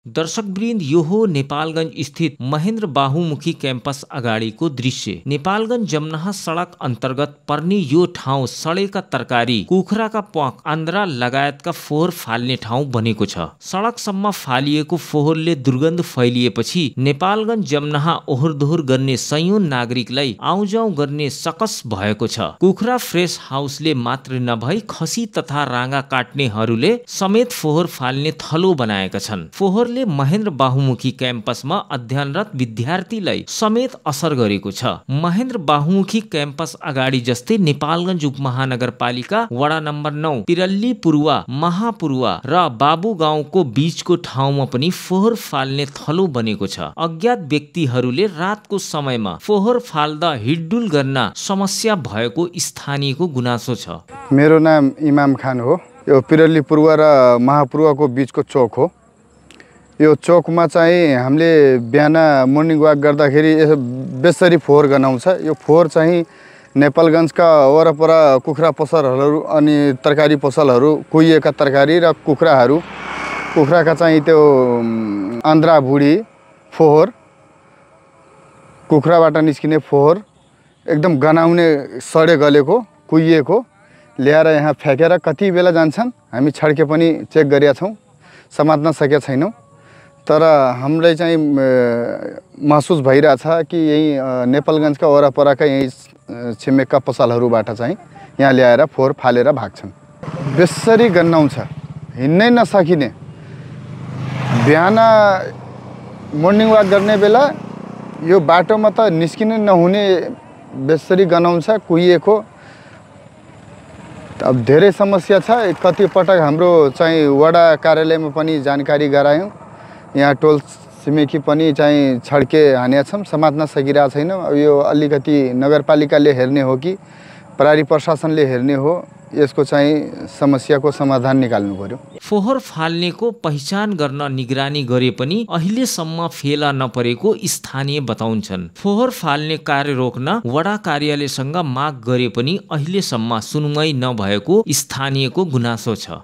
दर्शकवृन्द, यो हो नेपालगञ्ज स्थित महेन्द्र बाहुमुखी क्याम्पस अगाडिको दृश्य। नेपालगञ्ज जमनाहा सडक अन्तर्गत पर्ने यो ठाउँ सडेका तरकारी, कुखुराका प्वाख, आन्द्रा लगायतका फोहोर फाल्ने ठाउँ बनेको छ। सडकसम्म फालिएको फोहोरले दुर्गन्ध फैलिएपछि नेपालगञ्ज जमनाहा ओहोर दोहोर गर्ने सयौं नागरिकलाई आउजाउ गर्ने सकस भएको छ। कुखुरा फ्रेस हाउसले मात्र नभई खसी तथा राँगा काट्नेहरूले समेत फोहोर फाल्ने थलो बनाएका छन्। फोहोरले महेन्द्र बाहुमुखी क्याम्पसमा अध्ययनरत विद्यार्थीलाई समेत असर गरेको छ। महेन्द्र बाहुमुखी क्याम्पस अगाडि जस्तै नेपालगञ्ज उपमहानगरपालिका वडा नम्बर 9, पिरल्ली पूर्वा, महापूर्वा र बाबु गाउँको बीचको ठाउँमा पनि फोहोर फाल्ने थलो बनेको छ। अज्ञात व्यक्तिहरूले रातको समयमा फोहोर फाल्दा हिड्डुल गर्न समस्या भएको स्थानीयको गुनासो छ। मेरो नाम इमाम खान हो। यो पिरल्ली पूर्वा र महापूर्वाको बीचको चोक हो। यो चोकमा चाहिँ हामीले बिहान मर्निङ वाक गर्दाखेरि बेसरी फोहोर गनाउँछ। यो फोहोर चाहिँ नेपालगञ्जका वरपर कुखुरा पसलहरू अनि तरकारी पसलहरू, कुहिएका तरकारी र कुखुराका चाहिँ त्यो आन्द्रा भुडी फोहोर, कुखुराबाट निस्किने फोहोर एकदम गनाउने, सडे गलेको, कुहिएको ल्याएर यहाँ फ्याँकेर कति बेला जान्छन् हामी छड्के पनि चेक गरेका छौँ, समात्न सकेका छैनौँ। तर हामीलाई चाहिँ महसुस भइरहेछ कि यही नेपालगञ्जका वरपरका यही छिमेकका पसलहरूबाट चाहिँ यहाँ ल्याएर फोहोर फालेर भाग्छन्। बेसरी गन्नाउँछ, हिँड्नै नसकिने। बिहान मर्निङ वाक गर्ने बेला यो बाटोमा त निस्किनै नहुने बेसरी गनाउँछ, कुहिएको। अब धेरै समस्या छ। कतिपटक हाम्रो चाहिँ वडा कार्यालयमा पनि जानकारी गरायौँ। यहाँ टोल छिमेकी पनि चाहिँ छड्के हानेका छौँ, समात्न सकिरहेको छैनौँ। अब यो अलिकति नगरपालिकाले हेर्ने हो कि प्रहरी प्रशासनले हेर्ने हो, यसको चाहिँ समस्याको समाधान निकाल्नु पर्यो। फोहोर फाल्नेको पहिचान गर्न निगरानी गरे पनि अहिलेसम्म फेला नपरेको स्थानीय बताउँछन्। फोहोर फाल्ने कार्य रोक्न वडा कार्यालयसँग माग गरे पनि अहिलेसम्म सुनवाई नभएको स्थानीयको गुनासो छ।